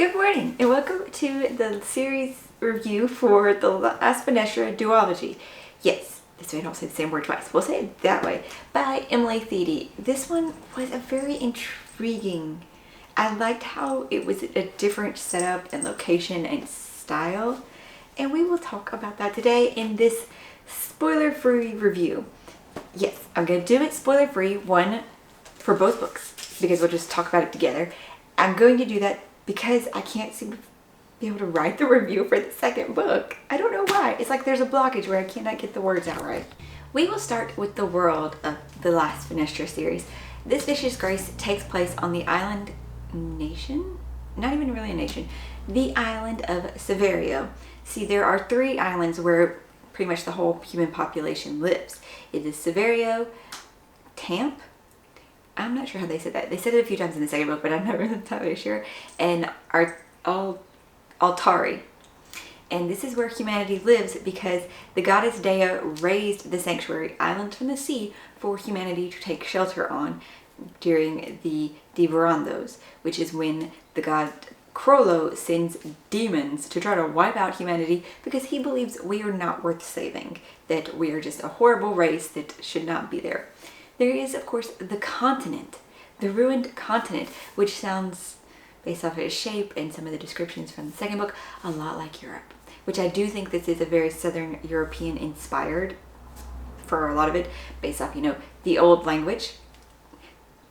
Good morning and welcome to the series review for the last Finestra duology. Yes, this way I don't say the same word twice. We'll say it that way. By Emily Thiede. This one was a very intriguing. I liked how it was a different setup and location and style. And we will talk about that today in this spoiler-free review. Yes, I'm going to do it spoiler-free, one for both books, because we'll just talk about it together. I'm going to do that because I can't seem to be able to write the review for the second book. I don't know why. It's like there's a blockage where I cannot get the words out right. We will start with the world of the last Finestra series. This Vicious Grace takes place on the island nation? Not even really a nation. The island of Severio. See, there are 3 islands where pretty much the whole human population lives. It is Severio, Tamp, I'm not sure how they said that. They said it a few times in the second book, but I'm not really entirely sure. And Altari. And this is where humanity lives because the goddess Dea raised the sanctuary island from the sea for humanity to take shelter on during the Diverandos, which is when the god Crollo sends demons to try to wipe out humanity because he believes we are not worth saving, that we are just a horrible race that should not be there. There is, of course, the continent, the ruined continent, which sounds, based off of its shape and some of the descriptions from the second book, a lot like Europe, which I do think this is a very Southern European inspired for a lot of it, based off, the old language,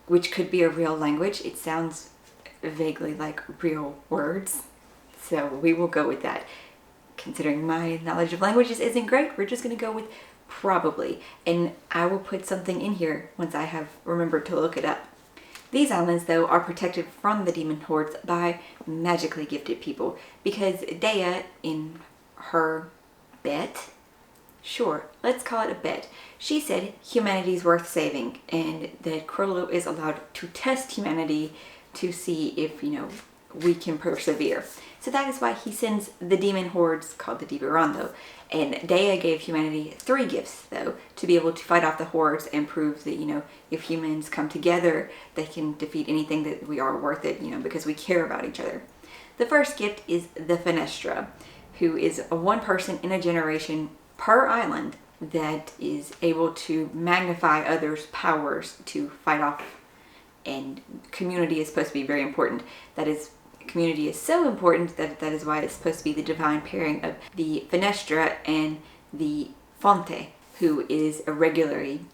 which could be a real language. It sounds vaguely like real words, so we will go with that. Considering my knowledge of languages isn't great, we're just going to go with probably, and I will put something in here once I have remembered to look it up. These islands, though, are protected from the demon hordes by magically gifted people because Dea, in her bet, sure, let's call it a bet, she said humanity is worth saving and that Crollo is allowed to test humanity to see if, we can persevere. So that is why he sends the demon hordes called the Diverando. And Dea gave humanity 3 gifts, though, to be able to fight off the hordes and prove that, if humans come together, they can defeat anything, that we are worth it, because we care about each other. The first gift is the Finestra, who is a 1 person in a generation per island that is able to magnify others' powers to fight off. And community is supposed to be very important. Community is so important that is why it's supposed to be the divine pairing of the Finestra and the Fonte, who is a regularly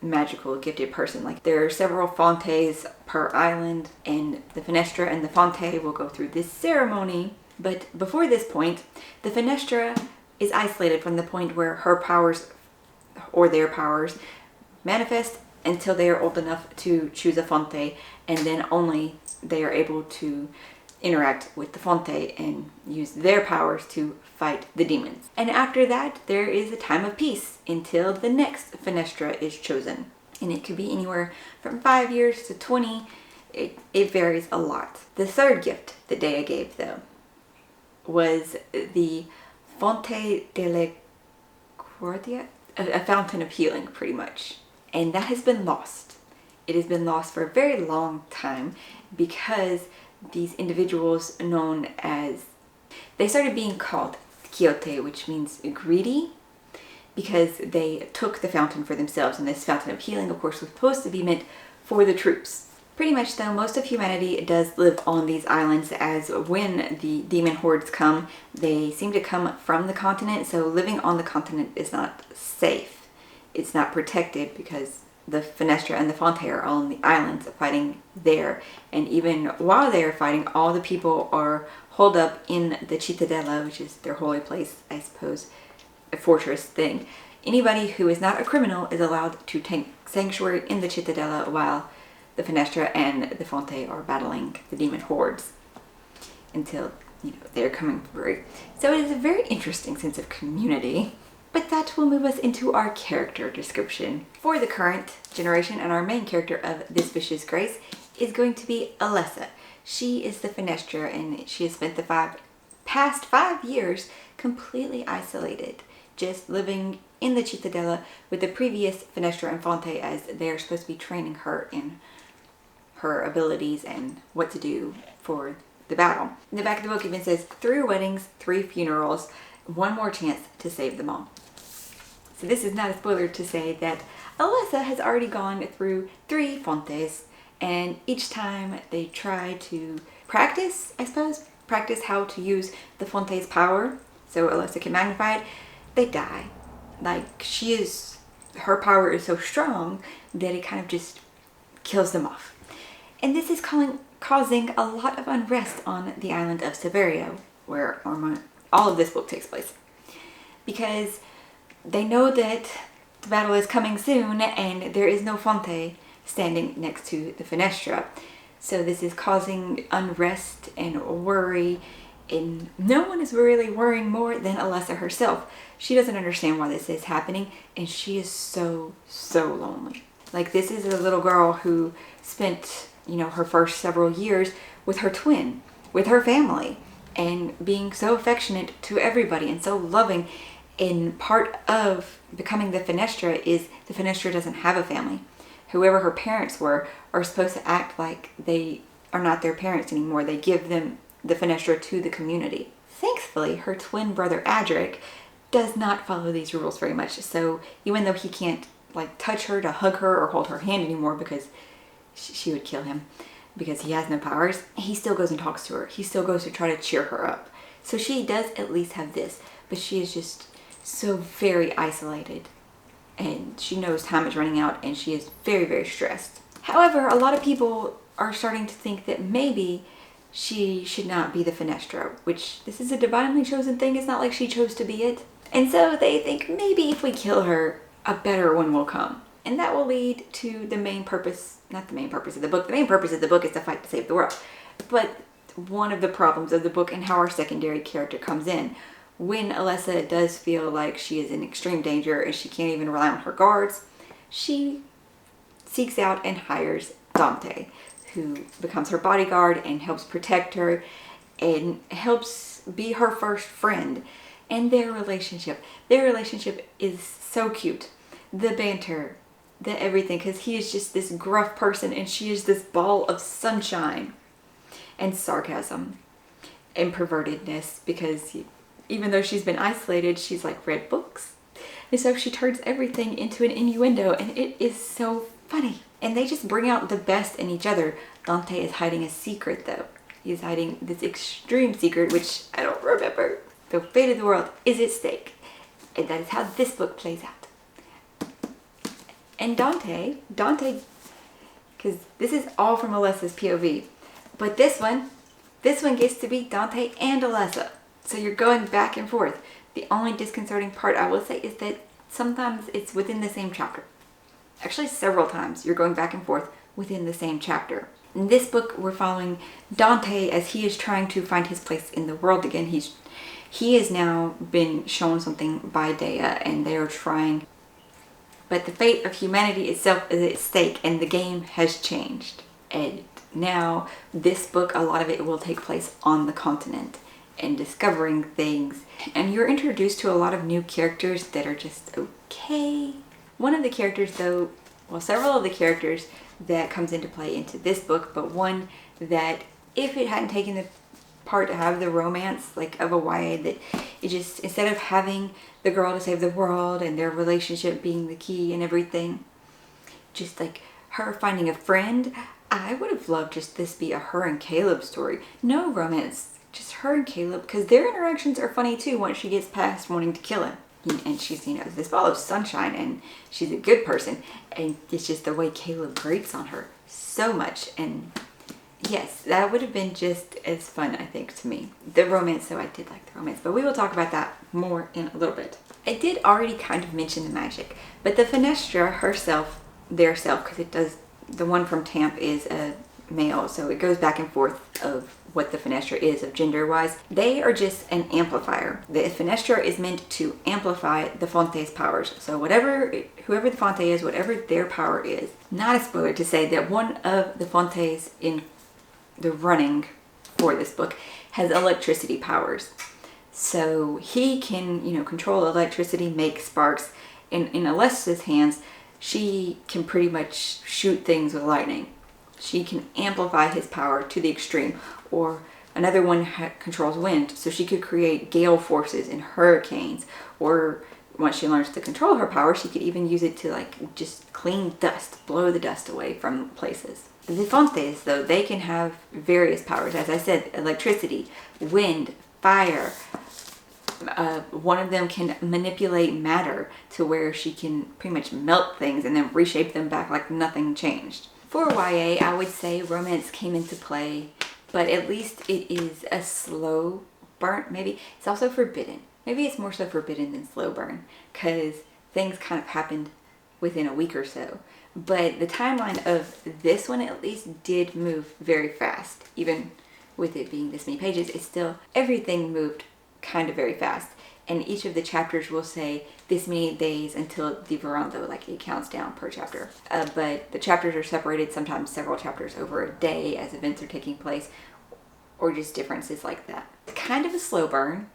magical gifted person. Like, there are several Fontes per island, and the Finestra and the Fonte will go through this ceremony. But before this point, the Finestra is isolated from the point where her powers or their powers manifest until they are old enough to choose a Fonte, and then only they are able to interact with the Fonte and use their powers to fight the demons. And after that, there is a time of peace until the next Finestra is chosen. And it could be anywhere from 5 years to 20. It varies a lot. The third gift that Dea gave, though, was the Fonte delle Guardia, a fountain of healing, pretty much. And that has been lost. It has been lost for a very long time because these individuals known as, they started being called Thiede, which means greedy, because they took the fountain for themselves. And this fountain of healing, of course, was supposed to be meant for the troops. Pretty much, though, most of humanity does live on these islands, as when the demon hordes come, they seem to come from the continent, so living on the continent is not safe. It's not protected because the Finestra and the Fonte are all on the islands fighting there. And even while they are fighting, all the people are holed up in the Cittadella, which is their holy place, I suppose, a fortress thing. Anybody who is not a criminal is allowed to take sanctuary in the Cittadella while the Finestra and the Fonte are battling the demon hordes until, they're coming free. So it is a very interesting sense of community. But that will move us into our character description. For the current generation, and our main character of This Vicious Grace is going to be Alessa. She is the Finestra, and she has spent the past 5 years completely isolated, just living in the Cittadella with the previous Finestra and Fonte, as they're supposed to be training her in her abilities and what to do for the battle. In the back of the book even says 3 weddings, 3 funerals, 1 more chance to save them all. So this is not a spoiler to say that Alessa has already gone through 3 fontes, and each time they try to practice, I suppose, practice how to use the fonte's power so Alessa can magnify it, they die. Like, her power is so strong that it kind of just kills them off. And this is causing a lot of unrest on the island of Severio, where all of this book takes place. Because they know that the battle is coming soon and there is no fonte standing next to the Finestra. So this is causing unrest and worry, and no one is really worrying more than Alessa herself. She doesn't understand why this is happening, and she is so lonely. Like, this is a little girl who spent, her first several years with her twin, with her family, and being so affectionate to everybody and so loving. And part of becoming the Finestra is the Finestra doesn't have a family. Whoever her parents were are supposed to act like they are not their parents anymore. They give them the Finestra to the community. Thankfully, her twin brother Adric does not follow these rules very much. So even though he can't touch her, to hug her, or hold her hand anymore because she would kill him because he has no powers, he still goes and talks to her. He still goes to try to cheer her up. So she does at least have this, but she is just so very isolated, and she knows time is running out, and she is very stressed. However, a lot of people are starting to think that maybe she should not be the Finestra, which this is a divinely chosen thing. It's not like she chose to be it. And so they think maybe if we kill her, a better one will come. And that will lead to the main purpose, not the main purpose of the book. The main purpose of the book is to fight to save the world. But one of the problems of the book and how our secondary character comes in, when Alessa does feel like she is in extreme danger and she can't even rely on her guards, she seeks out and hires Dante, who becomes her bodyguard and helps protect her and helps be her first friend. And their relationship is so cute. The banter, the everything, because he is just this gruff person and she is this ball of sunshine and sarcasm and pervertedness, because even though she's been isolated, she's read books. And so she turns everything into an innuendo, and it is so funny. And they just bring out the best in each other. Dante is hiding a secret, though. He's hiding this extreme secret, which I don't remember. The fate of the world is at stake. And that is how this book plays out. And Dante, because this is all from Alessa's POV. But this one gets to be Dante and Alessa. So you're going back and forth. The only disconcerting part I will say is that sometimes it's within the same chapter. Actually, several times you're going back and forth within the same chapter. In this book, we're following Dante as he is trying to find his place in the world again. He has now been shown something by Dea, and they are trying. But the fate of humanity itself is at stake, and the game has changed. And now, this book, a lot of it will take place on the continent and discovering things. And you're introduced to a lot of new characters that are just okay. One of the characters, though, well, several of the characters that comes into play into this book, but one that if it hadn't taken the part to have the romance of a YA, that it just, instead of having the girl to save the world and their relationship being the key and everything, just her finding a friend, I would have loved just this be a her and Caleb story. No romance, just her and Caleb, because their interactions are funny too once she gets past wanting to kill him. And she's, this ball of sunshine, and she's a good person, and it's just the way Caleb grates on her so much. And yes, that would have been just as fun, I think, to me. The romance, though, I did like the romance, but we will talk about that more in a little bit. I did already kind of mention the magic, but the Finestra herself, because it does, the one from Tamp is a male, so it goes back and forth of what the Finestra is of gender-wise. They are just an amplifier. The Finestra is meant to amplify the Fonte's powers. So whoever the Fonte is, whatever their power is. Not a spoiler to say that one of the Fontes in the running for this book has electricity powers. So he can, control electricity, make sparks. In Alessa's hands, she can pretty much shoot things with lightning. She can amplify his power to the extreme, or Another one controls wind, so she could create gale forces and hurricanes, or once she learns to control her power, she could even use it to like just clean dust, blow the dust away from places. The Fontes, though, they can have various powers. As I said, electricity, wind, fire. One of them can manipulate matter to where she can pretty much melt things and then reshape them back like nothing changed. For YA, I would say romance came into play, but at least it is a slow burn. Maybe it's also forbidden. Maybe it's more so forbidden than slow burn, because things kind of happened within a week or so. But the timeline of this one at least did move very fast. Even with it being this many pages, it's still, everything moved kind of very fast. And each of the chapters will say this many days until Diverando, like it counts down per chapter. But the chapters are separated, sometimes several chapters over a day as events are taking place, or just differences like that. It's kind of a slow burn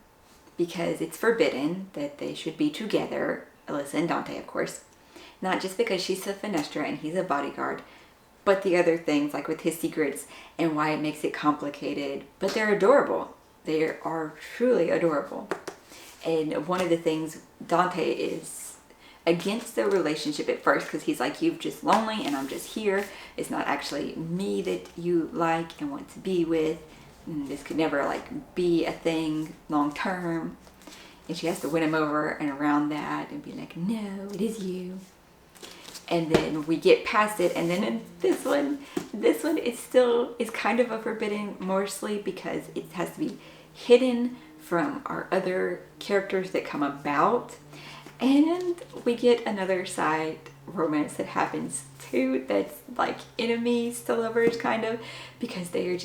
because it's forbidden that they should be together, Alyssa and Dante, of course. Not just because she's a Finestra and he's a bodyguard, but the other things like with his secrets and why it makes it complicated. But they're adorable. They are truly adorable. And one of the things, Dante is against the relationship at first because he's like, you're just lonely and I'm just here. It's not actually me that you like and want to be with. And this could never like be a thing long term. And she has to win him over and around that and be like, no, it is you. And then we get past it, and then in this one is still is kind of a forbidden, mostly because it has to be hidden from our other characters that come about. And we get another side romance that happens too, that's like enemies to lovers kind of, because they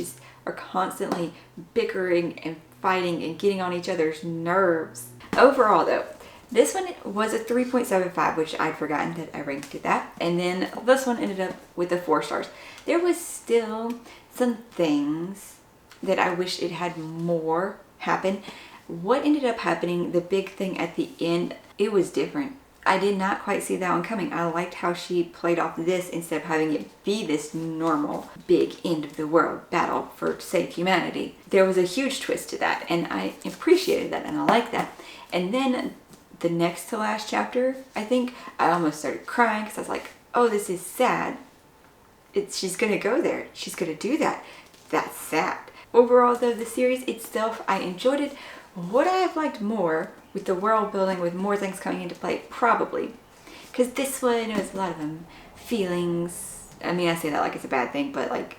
are constantly bickering and fighting and getting on each other's nerves. Overall though, this one was a 3.75, which I'd forgotten that I ranked it that. And then this one ended up with a 4 stars. There was still some things that I wish it had more happen. What ended up happening, the big thing at the end, it was different. I did not quite see that one coming. I liked how she played off this instead of having it be this normal big end of the world battle for save humanity. There was a huge twist to that, and I appreciated that and I like that. And then the next to last chapter, I think I almost started crying because I was like, oh, this is sad. She's gonna go there. She's gonna do that. That's sad. Overall though, the series itself, I enjoyed it. Would I have liked more with the world building, with more things coming into play? Probably. Because this one, was a lot of feelings. I mean, I say that like it's a bad thing, but like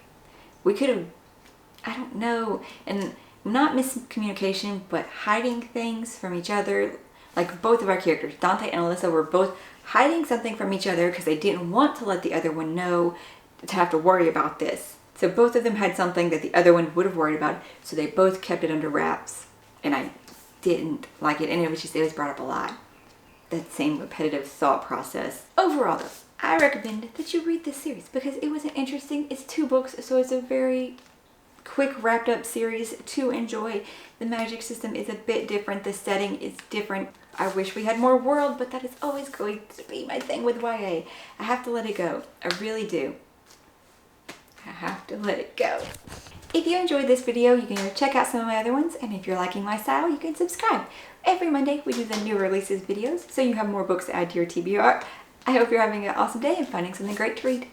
we could have, I don't know, and not miscommunication, but hiding things from each other. Like both of our characters, Dante and Alyssa, were both hiding something from each other because they didn't want to let the other one know to have to worry about this. So both of them had something that the other one would have worried about, so they both kept it under wraps. And I didn't like it, and it was brought up a lot. That same repetitive thought process. Overall though, I recommend that you read this series because it was interesting. It's 2 books, so it's a very quick wrapped up series to enjoy. The magic system is a bit different. The setting is different. I wish we had more world, but that is always going to be my thing with YA. I have to let it go. I really do. I have to let it go. If you enjoyed this video, you can check out some of my other ones, and if you're liking my style, you can subscribe. Every Monday we do the new releases videos, so you have more books to add to your TBR. I hope you're having an awesome day and finding something great to read.